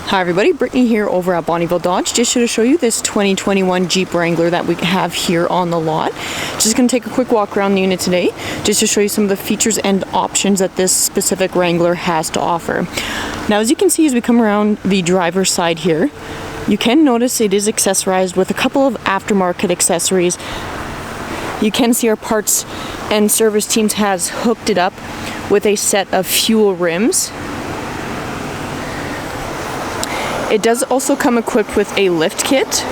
Hi everybody, Brittany here over at Bonnyville Dodge. Just to show you this 2021 Jeep Wrangler that we have here on the lot. Just going to take a quick walk around the unit today just to show you some of the features and options that this specific Wrangler has to offer. Now as you can see as we come around the driver's side here, you can notice it is accessorized with a couple of aftermarket accessories. You can see our parts and service teams has hooked it up with a set of fuel rims. It does also come equipped with a lift kit.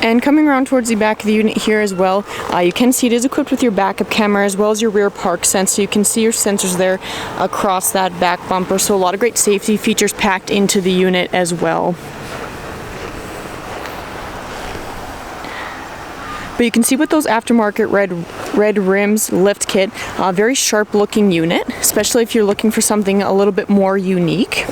And coming around towards the back of the unit here as well, you can see it is equipped with your backup camera as well as your rear park sense, so you can see your sensors there across that back bumper. So a lot of great safety features packed into the unit as well. But you can see with those aftermarket red rims, lift kit, very sharp looking unit, especially if you're looking for something a little bit more unique.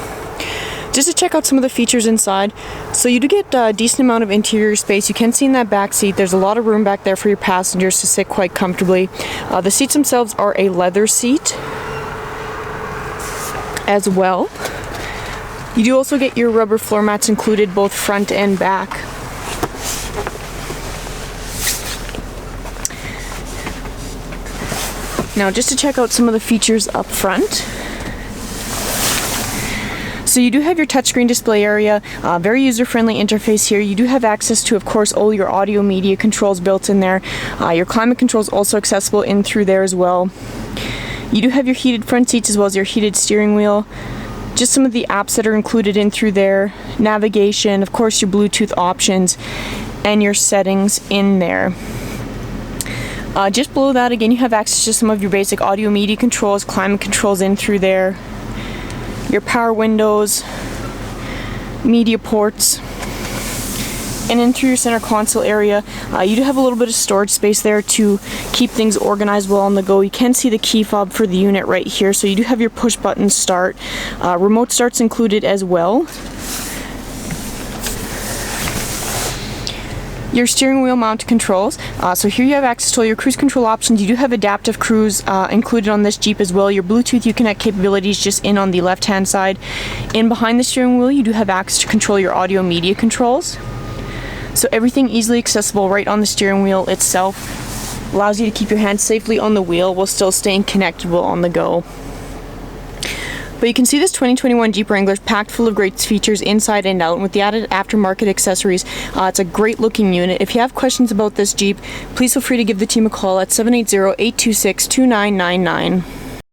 Just to check out some of the features inside, so you do get a decent amount of interior space. You can see in that back seat there's a lot of room back there for your passengers to sit quite comfortably. The seats themselves are a leather seat as well. You do also get your rubber floor mats included both front and back. Now just to check out some of the features up front. So you do have your touchscreen display area, very user-friendly interface here. You do have access to, of course, all your audio media controls built in there. Your climate controls also accessible in through there as well. You do have your heated front seats as well as your heated steering wheel. Just some of the apps that are included in through there. Navigation, of course, your Bluetooth options, and your settings in there. Just below that, again, you have access to some of your basic audio media controls, climate controls in through there, your power windows, media ports, and in through your center console area, you do have a little bit of storage space there to keep things organized well on the go. You can see the key fob for the unit right here, so you do have your push button start. Remote starts included as well. Your steering wheel mount controls. So here you have access to all your cruise control options. You do have adaptive cruise included on this Jeep as well. Your Bluetooth Uconnect capabilities just in on the left hand side. In behind the steering wheel you do have access to control your audio media controls. So everything easily accessible right on the steering wheel itself. Allows you to keep your hands safely on the wheel while still staying connectable on the go. But you can see this 2021 Jeep Wrangler is packed full of great features inside and out, and with the added aftermarket accessories, it's a great looking unit. If you have questions about this Jeep, please feel free to give the team a call at 780-826-2999.